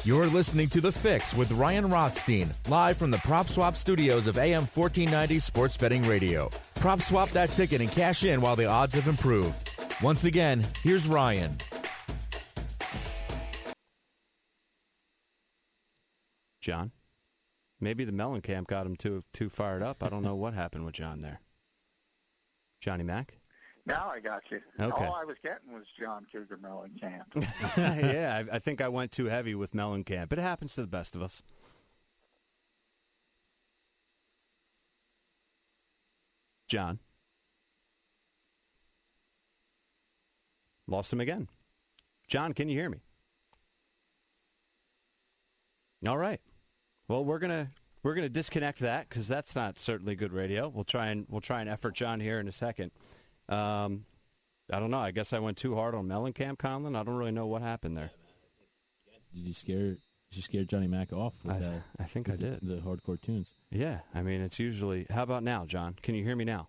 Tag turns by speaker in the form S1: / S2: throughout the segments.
S1: You're listening to The Fix with Ryan Rothstein, live from the Prop Swap studios of AM 1490 Sports Betting Radio. Prop swap that ticket and cash in while the odds have improved. Once again, here's Ryan.
S2: John? Maybe the Mellencamp got him too fired up. I don't know what happened with John there. Johnny Mac?
S3: Now I got you.
S2: Okay.
S3: All I was getting was John Cougar Mellencamp.
S2: Yeah, I think I went too heavy with Mellencamp. It happens to the best of us. John? Lost him again. John, can you hear me? All right. Well, we're gonna disconnect that because that's not certainly good radio. We'll try and effort John here in a second. I don't know. I guess I went too hard on Mellencamp, Conlon. I don't really know what happened there.
S4: Did you scare Johnny Mac off with that?
S2: I think I did.
S4: The hardcore tunes.
S2: Yeah. I mean, it's usually. How about now, John? Can you hear me now?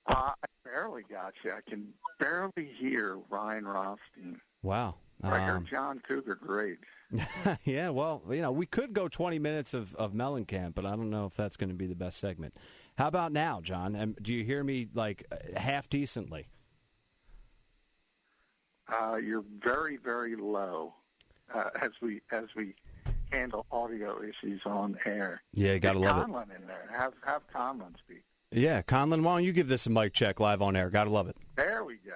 S3: I barely got you. I can barely hear Ryan Rothstein.
S2: Wow.
S3: I heard John Cougar great.
S2: Yeah, well, we could go 20 minutes of Mellencamp, but I don't know if that's going to be the best segment. How about now, John? Do you hear me, half decently?
S3: You're very, very low as we handle audio issues on air.
S2: Yeah, you got to love it.
S3: Conlon in there. Have Conlon speak.
S2: Yeah, Conlon, why don't you give this a mic check live on air? Got to love it.
S3: There we go.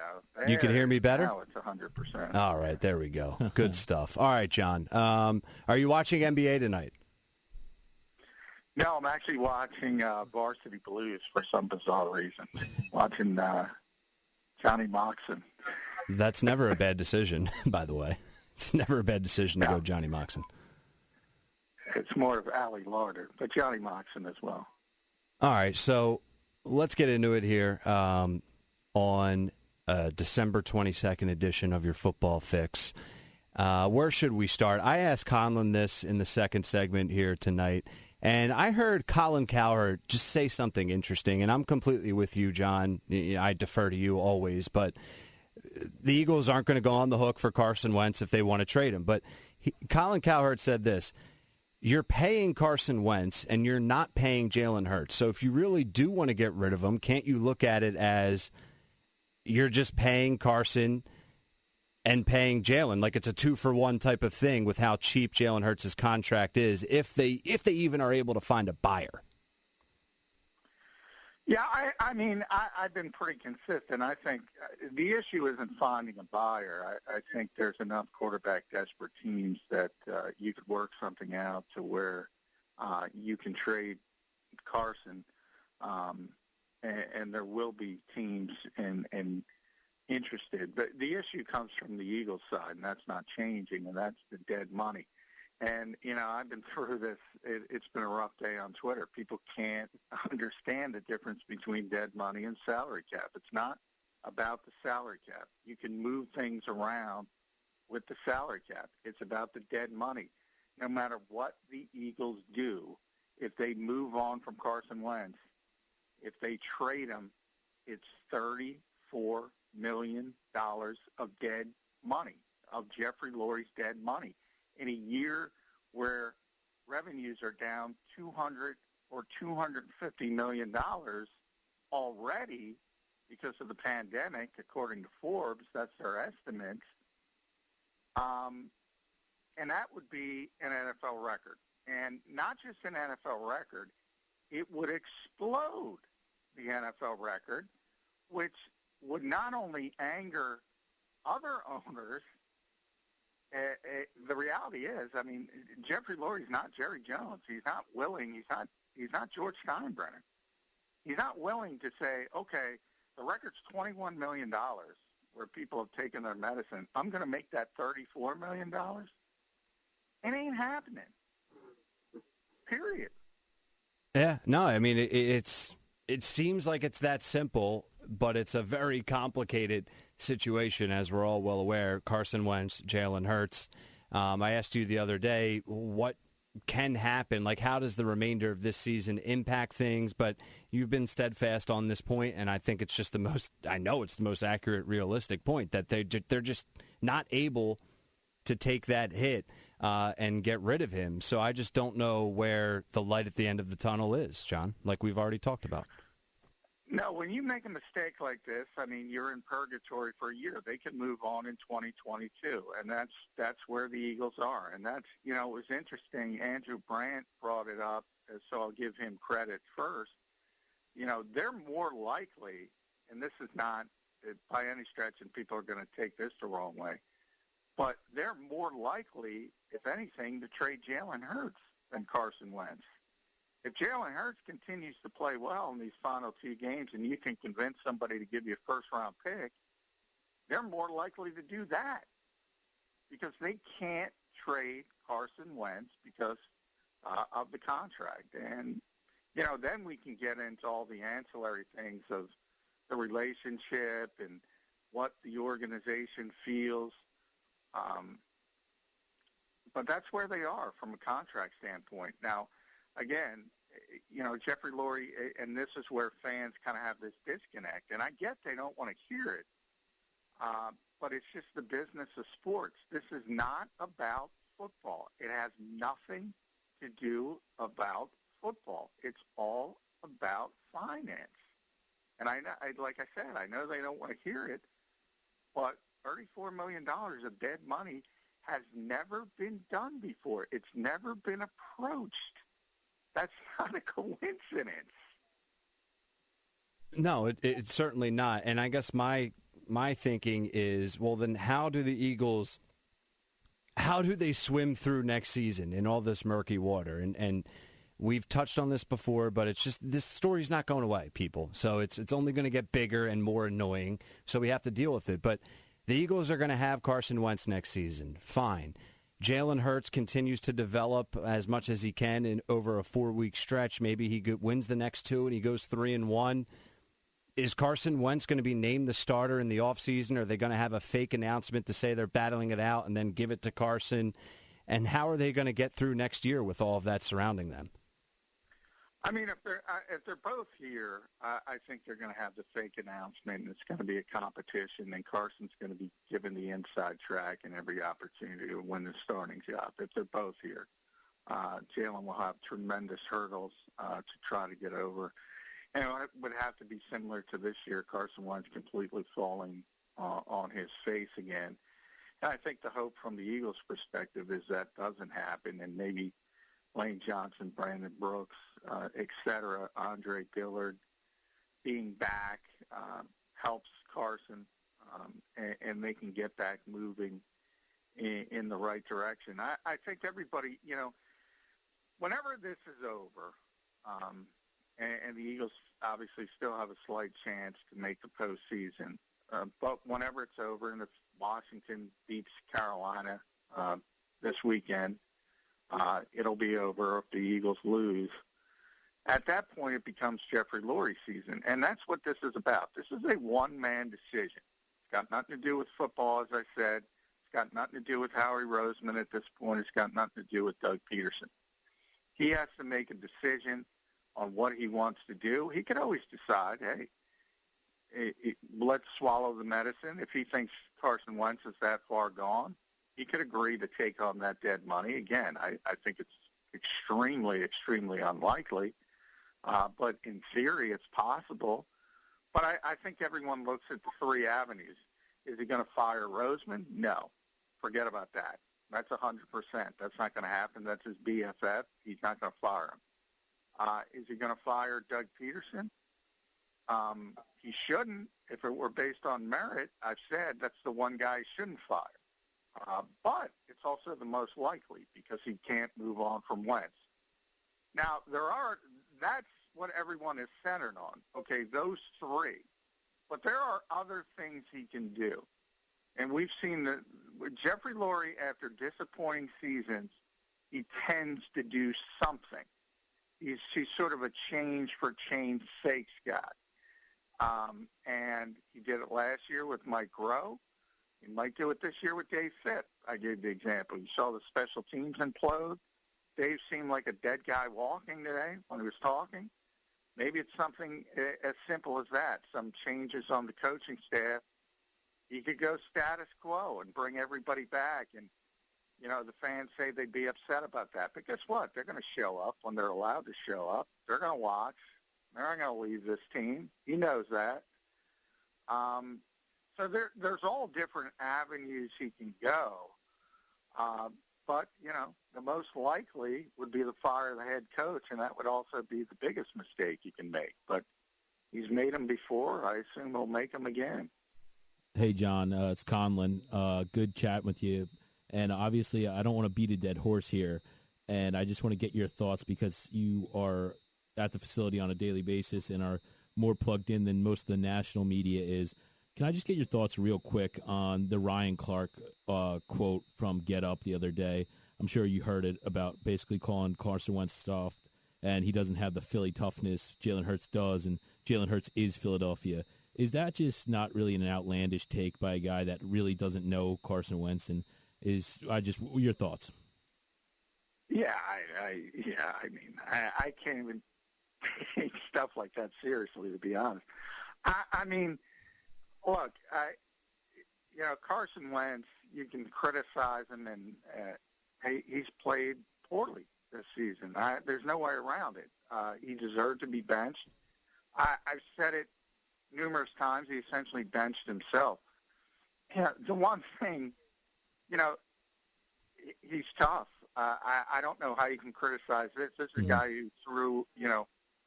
S2: You can hear me better?
S3: Now it's 100%.
S2: All right, there we go. Good stuff. All right, John. Are you watching NBA tonight?
S3: No, I'm actually watching Varsity Blues for some bizarre reason. Watching Johnny Moxon.
S2: That's never a bad decision, by the way. It's never a bad decision to go Johnny Moxon.
S3: It's more of Allie Larder, but Johnny Moxon as well.
S2: All right, so let's get into it here on December 22nd edition of your Football Fix. Where should we start? I asked Conlon this in the second segment here tonight, and I heard Colin Cowherd just say something interesting, and I'm completely with you, John. I defer to you always, but the Eagles aren't going to go on the hook for Carson Wentz if they want to trade him. But Colin Cowherd said this. You're paying Carson Wentz, and you're not paying Jalen Hurts. So if you really do want to get rid of him, can't you look at it as you're just paying Carson and paying Jalen? Like it's a 2-for-1 type of thing with how cheap Jalen Hurts' contract is, if they even are able to find a buyer.
S3: Yeah, I've been pretty consistent. I think the issue isn't finding a buyer. I think there's enough quarterback-desperate teams that you could work something out to where you can trade Carson, and there will be teams and interested. But the issue comes from the Eagles side, and that's not changing, and that's the dead money. And, I've been through this. It's been a rough day on Twitter. People can't understand the difference between dead money and salary cap. It's not about the salary cap. You can move things around with the salary cap. It's about the dead money. No matter what the Eagles do, if they move on from Carson Wentz, if they trade him, it's $34 million of dead money, of Jeffrey Lurie's dead money. In a year where revenues are down $200 or $250 million already because of the pandemic, according to Forbes, that's their estimates, and that would be an NFL record. And not just an NFL record, it would explode the NFL record, which would not only anger other owners. The reality is, Jeffrey Lurie's not Jerry Jones. He's not willing. He's not George Steinbrenner. He's not willing to say, okay, the record's $21 million where people have taken their medicine. I'm going to make that $34 million. It ain't happening. Period.
S2: Yeah, no, it seems like it's that simple, but it's a very complicated situation, as we're all well aware. Carson Wentz, Jalen Hurts. I asked you the other day what can happen. Like, how does the remainder of this season impact things? But you've been steadfast on this point, and I think it's just it's the most accurate, realistic point, that they're just not able to take that hit and get rid of him. So I just don't know where the light at the end of the tunnel is, John, like we've already talked about.
S3: No, when you make a mistake like this, I mean, you're in purgatory for a year. They can move on in 2022, and that's where the Eagles are. And that's, you know, it was interesting. Andrew Brandt brought it up, so I'll give him credit first. You know, they're more likely, and this is not by any stretch, and people are going to take this the wrong way, but they're more likely, if anything, to trade Jalen Hurts than Carson Wentz. If Jalen Hurts continues to play well in these final 2 games and you can convince somebody to give you a first-round pick, they're more likely to do that because they can't trade Carson Wentz because of the contract. And, you know, then we can get into all the ancillary things of the relationship and what the organization feels. But that's where they are from a contract standpoint. Now, again, you know, Jeffrey Lurie, and this is where fans kind of have this disconnect, and I get they don't want to hear it, but it's just the business of sports. This is not about football. It has nothing to do about football. It's all about finance. And like I said, I know they don't want to hear it, but $34 million of dead money has never been done before. It's never been approached. That's not a coincidence.
S2: No, it's certainly not. And I guess my thinking is, well, then how do the Eagles, how do they swim through next season in all this murky water? And we've touched on this before, but it's just, this story's not going away, people. So it's only going to get bigger and more annoying, so we have to deal with it. But the Eagles are going to have Carson Wentz next season. Fine. Jalen Hurts continues to develop as much as he can in over a 4-week stretch. Maybe he wins the next 2 and he goes 3-1. Is Carson Wentz going to be named the starter in the offseason? Are they going to have a fake announcement to say they're battling it out and then give it to Carson? And how are they going to get through next year with all of that surrounding them?
S3: I mean, if they're both here, I think they're going to have the fake announcement, and it's going to be a competition, and Carson's going to be given the inside track and every opportunity to win the starting job. If they're both here, Jalen will have tremendous hurdles to try to get over. And it would have to be similar to this year, Carson Wentz completely falling on his face again. And I think the hope from the Eagles' perspective is that doesn't happen, and maybe Lane Johnson, Brandon Brooks, et cetera, Andre Dillard being back helps Carson, and they can get back moving in the right direction. I think everybody, you know, whenever this is over, and the Eagles obviously still have a slight chance to make the postseason, but whenever it's over, and if Washington beats Carolina this weekend, it'll be over if the Eagles lose. At that point, it becomes Jeffrey Lurie season, and that's what this is about. This is a one-man decision. It's got nothing to do with football, as I said. It's got nothing to do with Howie Roseman at this point. It's got nothing to do with Doug Peterson. He has to make a decision on what he wants to do. He could always decide, hey, let's swallow the medicine. If he thinks Carson Wentz is that far gone, he could agree to take on that dead money. Again, I think it's extremely, extremely unlikely. But in theory, it's possible. But I think everyone looks at the 3 avenues. Is he going to fire Roseman? No. Forget about that. That's 100%. That's not going to happen. That's his BFF. He's not going to fire him. Is he going to fire Doug Peterson? He shouldn't. If it were based on merit, I've said that's the one guy he shouldn't fire. But it's also the most likely because he can't move on from Wentz. Now, that's what everyone is centered on, okay, those 3. But there are other things he can do. And we've seen that Jeffrey Lurie, after disappointing seasons, he tends to do something. He's sort of a change for change sakes guy. And he did it last year with Mike Rowe. He might do it this year with Dave Fitt. I gave the example. You saw the special teams implode. Dave seemed like a dead guy walking today when he was talking. Maybe it's something as simple as that, some changes on the coaching staff. He could go status quo and bring everybody back and the fans say they'd be upset about that. But guess what? They're going to show up when they're allowed to show up. They're going to watch. They're not going to leave this team. He knows that. So there's all different avenues he can go. But, the most likely would be to fire the head coach, and that would also be the biggest mistake he can make. But he's made them before. I assume he'll make them again.
S4: Hey, John, it's Conlon. Good chat with you. And obviously, I don't want to beat a dead horse here, and I just want to get your thoughts because you are at the facility on a daily basis and are more plugged in than most of the national media is. Can I just get your thoughts real quick on the Ryan Clark quote from Get Up the other day? I'm sure you heard it about basically calling Carson Wentz soft, and he doesn't have the Philly toughness Jalen Hurts does, and Jalen Hurts is Philadelphia. Is that just not really an outlandish take by a guy that really doesn't know Carson Wentz? And your thoughts?
S3: Yeah, I can't even take stuff like that seriously, to be honest. Look, Carson Wentz, you can criticize him, and he's played poorly this season. There's no way around it. He deserved to be benched. I've said it numerous times. He essentially benched himself. The one thing, he's tough. I don't know how you can criticize this. This is a guy who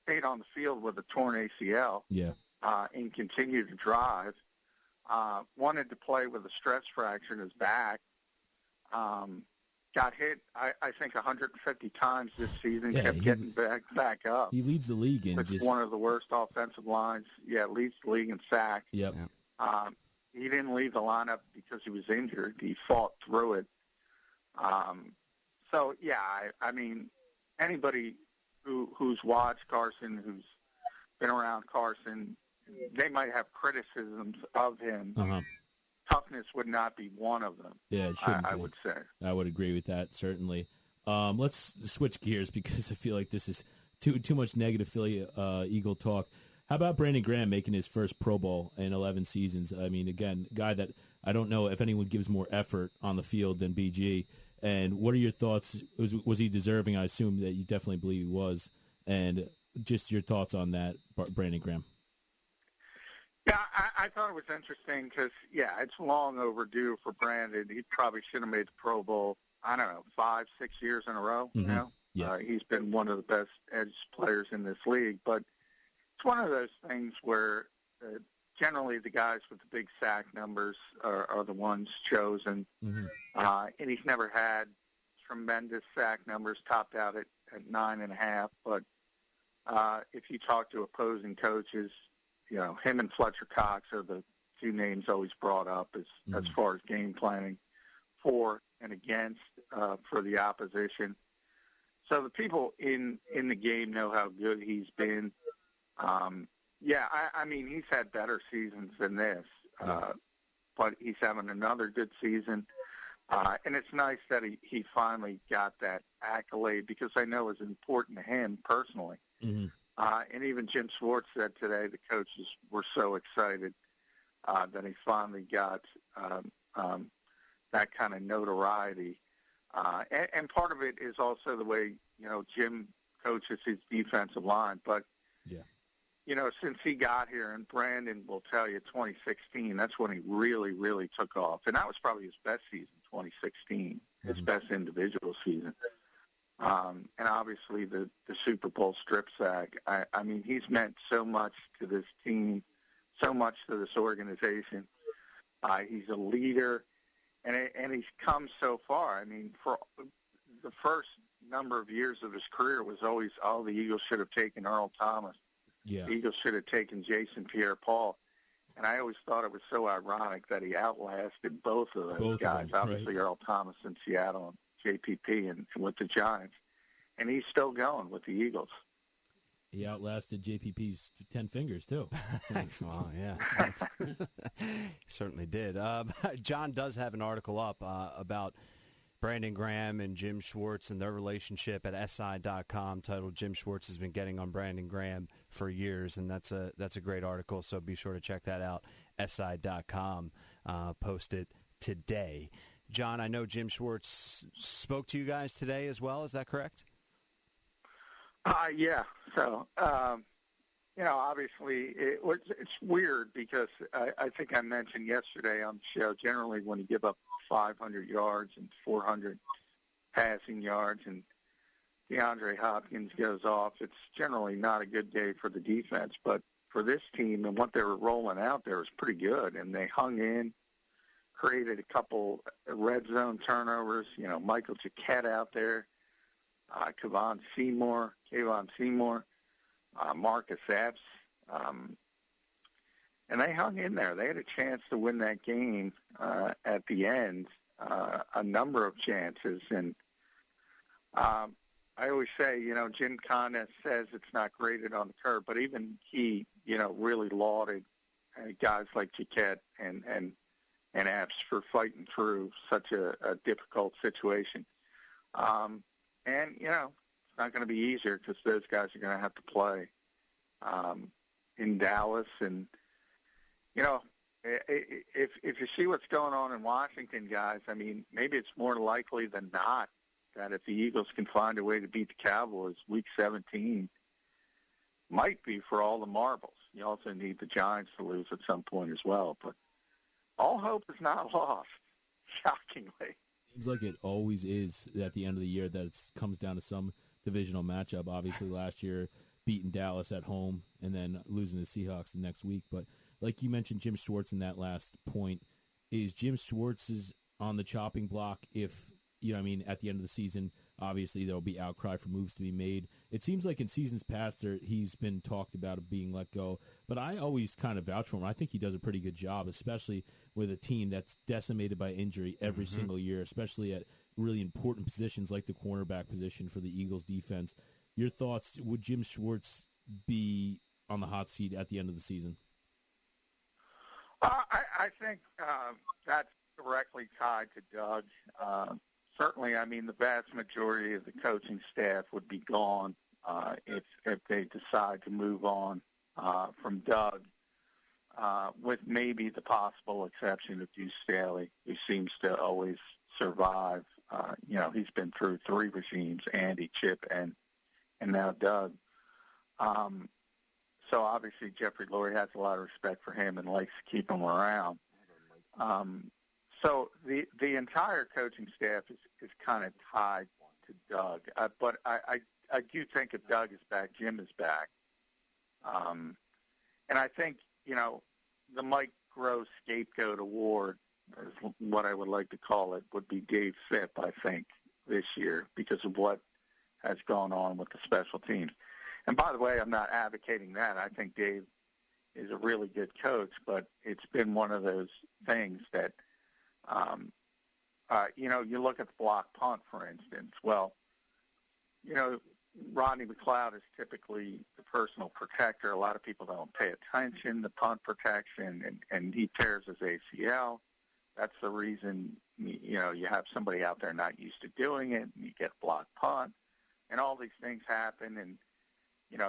S3: stayed on the field with a torn ACL.
S4: Yeah.
S3: And continued to drive. Wanted to play with a stress fracture in his back. Got hit, I think, 150 times this season.
S4: Yeah,
S3: kept getting back up.
S4: He leads the league in
S3: It's one of the worst offensive lines. Yeah, leads the league in sacks.
S4: Yep.
S3: He didn't leave the lineup because he was injured. He fought through it. Anybody who's watched Carson, who's been around Carson, they might have criticisms of him.
S4: Uh-huh.
S3: Toughness would not be one of them.
S4: Yeah, it shouldn't
S3: I
S4: be.
S3: would say.
S4: I would agree with that, certainly. Let's switch gears because I feel like this is too much negative Philly Eagle talk. How about Brandon Graham making his first Pro Bowl in 11 seasons? I mean, again, a guy that I don't know if anyone gives more effort on the field than BG. And what are your thoughts? Was he deserving? I assume that you definitely believe he was. And just your thoughts on that, Brandon Graham.
S3: Yeah, I thought it was interesting because, it's long overdue for Brandon. He probably should have made the Pro Bowl, 5-6 years in a row.
S4: Mm-hmm. Yeah.
S3: He's been one of the best edge players in this league. But it's one of those things where generally the guys with the big sack numbers are the ones chosen.
S4: Mm-hmm.
S3: And he's never had tremendous sack numbers, topped out at 9.5. But if you talk to opposing coaches, him and Fletcher Cox are the two names always brought up as far as game planning for and against for the opposition. So the people in the game know how good he's been. He's had better seasons than this, but he's having another good season. And it's nice that he finally got that accolade because I know it's important to him personally.
S4: Mm-hmm.
S3: And even Jim Schwartz said today the coaches were so excited that he finally got that kind of notoriety. And part of it is also the way, Jim coaches his defensive line. But, since he got here, and Brandon will tell you 2016, that's when he really, really took off. And that was probably his best season, 2016, his best individual season. And obviously the Super Bowl strip sack. He's meant so much to this team, so much to this organization. He's a leader, and he's come so far. For the first number of years of his career was always, the Eagles should have taken Earl Thomas.
S4: Yeah.
S3: The Eagles should have taken Jason Pierre-Paul. And I always thought it was so ironic that he outlasted both of those guys. Obviously, right. Earl Thomas in Seattle and JPP and with the Giants. And he's still going with the Eagles.
S4: He outlasted JPP's 10 fingers, too.
S2: Well, yeah. He certainly did. John does have an article up about Brandon Graham and Jim Schwartz and their relationship at SI.com titled Jim Schwartz has been getting on Brandon Graham for years, and that's a great article, so be sure to check that out. SI.com posted today. John, I know Jim Schwartz spoke to you guys today as well. Is that correct?
S3: Yeah. So, obviously it's weird because I think I mentioned yesterday on the show, generally when you give up 500 yards and 400 passing yards and DeAndre Hopkins goes off, it's generally not a good day for the defense. But for this team and what they were rolling out there was pretty good, and they hung in, created a couple red zone turnovers. Michael Jacquet out there, Kayvon Seymour, Marcus Epps, and they hung in there. They had a chance to win that game at the end, a number of chances. And I always say, Jim Conn says it's not graded on the curve, but even he, really lauded guys like Jacquet and Epps for fighting through such a difficult situation. And, it's not going to be easier because those guys are going to have to play in Dallas. And, if you see what's going on in Washington, guys, I mean, maybe it's more likely than not that if the Eagles can find a way to beat the Cowboys, Week 17 might be for all the marbles. You also need the Giants to lose at some point as well. But all hope is not lost, shockingly.
S4: Seems like it always is at the end of the year that it comes down to some divisional matchup. Obviously, last year, beating Dallas at home and then losing the Seahawks the next week. But like you mentioned, Jim Schwartz in that last point, is Jim Schwartz is on the chopping block if, at the end of the season, obviously there will be outcry for moves to be made. It seems like in seasons past he's been talked about being let go, but I always kind of vouch for him. I think he does a pretty good job, especially with a team that's decimated by injury every single year, especially at really important positions like the cornerback position for the Eagles defense. Your thoughts, would Jim Schwartz be on the hot seat at the end of the season?
S3: I think that's directly tied to Doug. Certainly, the vast majority of the coaching staff would be gone if they decide to move on from Doug, with maybe the possible exception of Deuce Staley, who seems to always survive. He's been through 3 regimes, Andy, Chip, and now Doug. So obviously Jeffrey Lurie has a lot of respect for him and likes to keep him around. So the entire coaching staff is kind of tied to Doug. But I do think if Doug is back, Jim is back. And I think, the Mike Gross scapegoat award, is what I would like to call it, would be Dave Fipp, I think, this year because of what has gone on with the special teams. And by the way, I'm not advocating that. I think Dave is a really good coach, but it's been one of those things that, you look at the block punt, for instance. Well, Rodney McLeod is typically the personal protector. A lot of people don't pay attention to punt protection, and he tears his ACL. That's the reason, you have somebody out there not used to doing it, and you get block punt, and all these things happen. And,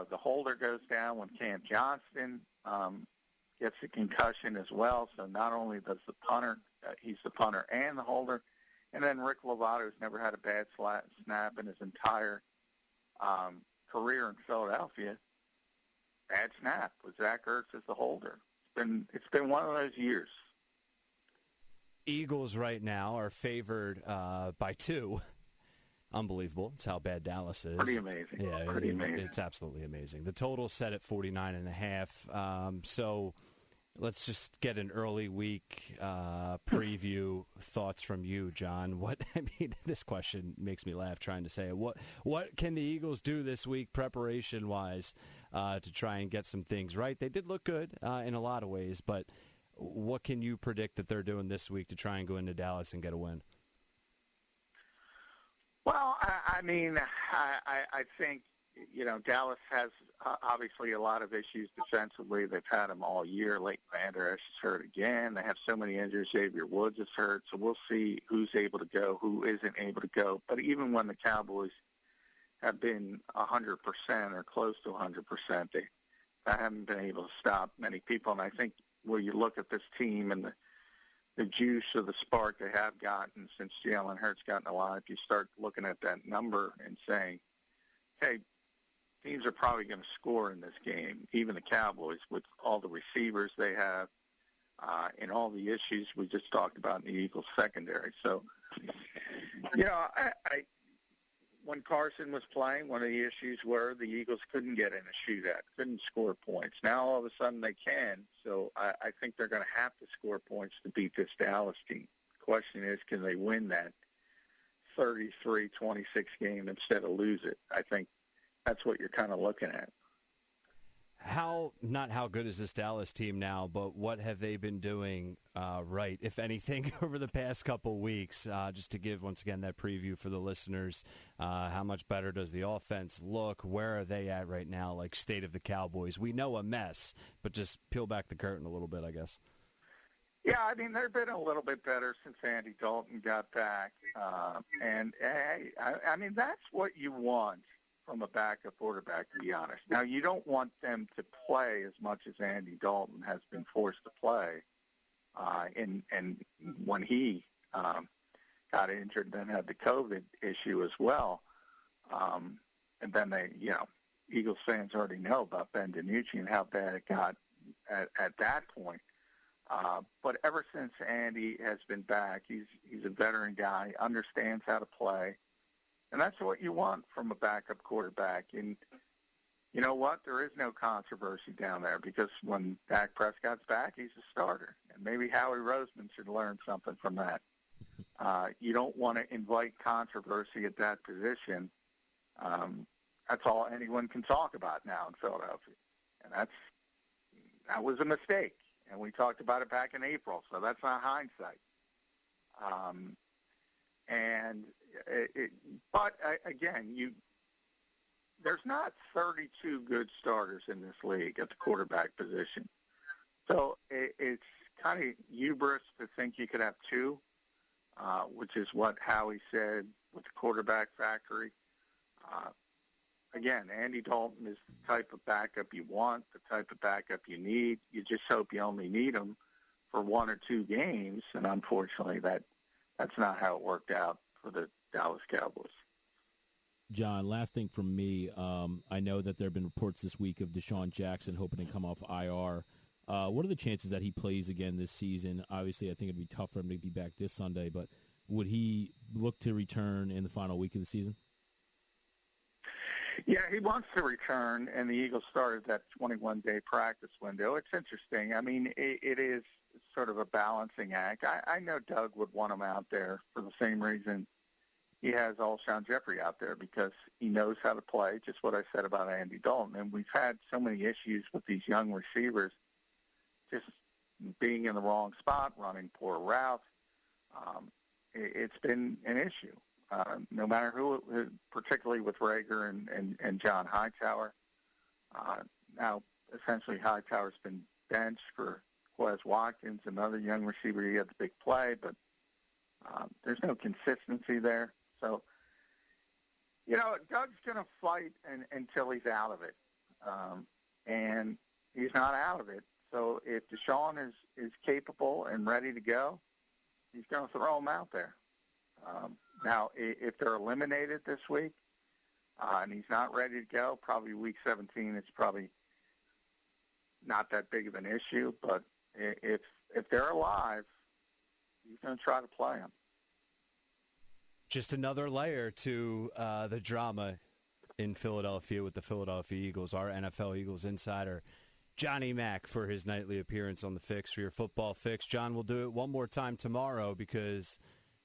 S3: the holder goes down when Cam Johnston gets a concussion as well. So not only does the punter, he's the punter and the holder. And then Rick Lovato's never had a bad snap in his entire career in Philadelphia. Bad snap with Zach Ertz as the holder. It's been one of those years.
S2: Eagles right now are favored by 2. Unbelievable. It's how bad Dallas is.
S3: Pretty amazing.
S2: Yeah,
S3: Pretty amazing.
S2: It's absolutely amazing. The total set at 49.5. So let's just get an early week preview thoughts from you, John. This question makes me laugh trying to say it. What can the Eagles do this week preparation-wise to try and get some things right? They did look good in a lot of ways, but what can you predict that they're doing this week to try and go into Dallas and get a win?
S3: Well, I think, Dallas has obviously a lot of issues defensively. They've had them all year. Leighton Vander Esch is hurt again. They have so many injuries. Xavier Woods is hurt. So we'll see who's able to go, who isn't able to go. But even when the Cowboys have been 100% or close to 100%, they haven't been able to stop many people. And I think where you look at this team and the juice or the spark they have gotten since Jalen Hurts gotten alive, you start looking at that number and saying, hey, teams are probably going to score in this game, even the Cowboys, with all the receivers they have and all the issues we just talked about in the Eagles secondary. So, when Carson was playing, one of the issues were the Eagles couldn't get in a shootout, couldn't score points. Now all of a sudden they can, so I think they're going to have to score points to beat this Dallas team. The question is, can they win that 33-26 game instead of lose it? I think that's what you're kind of looking at.
S2: Not how good is this Dallas team now, but what have they been doing right, if anything, over the past couple weeks? Just to give, once again, that preview for the listeners, how much better does the offense look? Where are they at right now, like state of the Cowboys? We know a mess, but just peel back the curtain a little bit, I guess.
S3: Yeah, I mean, they've been a little bit better since Andy Dalton got back. And that's what you want from a backup quarterback, to be honest. Now, you don't want them to play as much as Andy Dalton has been forced to play. And when he got injured, then had the COVID issue as well. And then Eagles fans already know about Ben DiNucci and how bad it got at that point. But ever since Andy has been back, he's a veteran guy, understands how to play. And that's what you want from a backup quarterback. And you know what? There is no controversy down there because when Dak Prescott's back, he's a starter. And maybe Howie Roseman should learn something from that. You don't want to invite controversy at that position. That's all anyone can talk about now in Philadelphia. And that was a mistake. And we talked about it back in April, so that's not hindsight. But again, there's not 32 good starters in this league at the quarterback position. So it's kind of hubris to think you could have two, which is what Howie said with the quarterback factory. Again, Andy Dalton is the type of backup you want, the type of backup you need. You just hope you only need him for one or two games, and unfortunately that's not how it worked out for the Dallas Cowboys.
S4: John, last thing from me. I know that there have been reports this week of DeSean Jackson hoping to come off IR. What are the chances that he plays again this season? Obviously, I think it'd be tough for him to be back this Sunday, but would he look to return in the final week of the season?
S3: Yeah, he wants to return, and the Eagles started that 21-day practice window. It's interesting. I mean, it is sort of a balancing act. I know Doug would want him out there for the same reason he has Alshon Jeffrey out there, because he knows how to play, just what I said about Andy Dalton. And we've had so many issues with these young receivers just being in the wrong spot, running poor routes. It's been an issue. No matter who, particularly with Rager and John Hightower. Now, essentially, Hightower's been benched for Quez Watkins, another young receiver. He had the big play, but there's no consistency there. So, Doug's going to fight until he's out of it. And he's not out of it. So if DeSean is capable and ready to go, he's going to throw him out there. Now, if they're eliminated this week and he's not ready to go, probably week 17, it's probably not that big of an issue. But if they're alive, he's going to try to play him.
S2: Just another layer to the drama in Philadelphia with the Philadelphia Eagles. Our NFL Eagles insider, Johnny Mack, for his nightly appearance on The Fix for your football fix. John, we'll do it one more time tomorrow because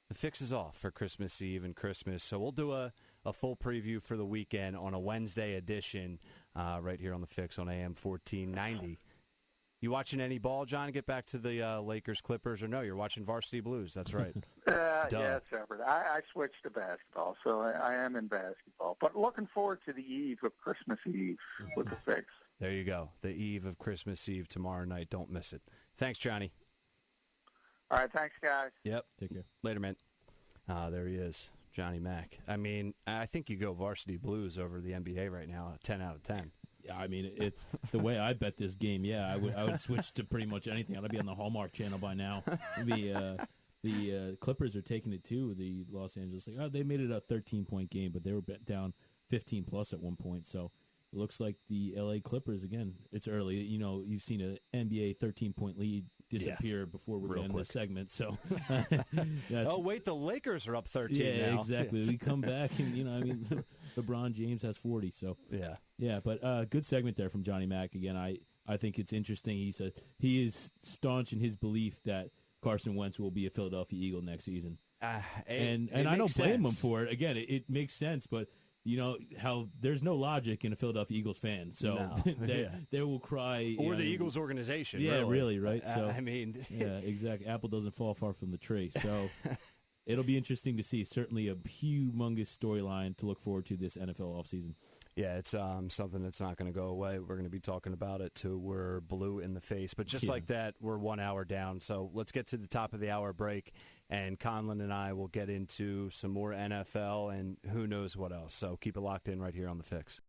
S2: the Fix is off for Christmas Eve and Christmas. So we'll do a full preview for the weekend on a Wednesday edition right here on The Fix on AM 1490. You watching any ball, John? Get back to the Lakers-Clippers, or no, you're watching Varsity Blues. That's right.
S3: Yeah, separate. I switched to basketball, so I am in basketball. But looking forward to the eve of Christmas Eve with The Fix.
S2: There you go. The eve of Christmas Eve tomorrow night. Don't miss it. Thanks, Johnny.
S3: All right, thanks, guys.
S2: Yep.
S4: Take care.
S2: Later, man. There he is, Johnny Mack. I mean, I think you go Varsity Blues over the NBA right now, 10 out of 10.
S4: Yeah, I mean, the way I bet this game, I would switch to pretty much anything. I'd be on the Hallmark Channel by now. The Clippers are taking it too. The Los Angeles, they made it a 13-point game, but they were down 15 plus at one point. So it looks like the LA Clippers again. It's early. You've seen an NBA 13-point lead disappear before we're in this segment. So,
S2: oh wait, the Lakers are up 13 now.
S4: Yeah, exactly. We come back and LeBron James has 40. So yeah. But good segment there from Johnny Mack again. I think it's interesting. He is staunch in his belief that Carson Wentz will be a Philadelphia Eagle next season, and I don't blame him for it. Again, it makes sense, but. How there's no logic in a Philadelphia Eagles fan, so they will cry.
S2: Or the Eagles organization.
S4: Yeah, really, right? So
S2: I mean,
S4: yeah, exactly. Apple doesn't fall far from the tree, so it'll be interesting to see. Certainly a humongous storyline to look forward to this NFL offseason.
S2: Yeah, it's something that's not going to go away. We're going to be talking about it till we're blue in the face. But just like that, we're 1 hour down. So let's get to the top of the hour break, and Conlon and I will get into some more NFL and who knows what else. So keep it locked in right here on The Fix.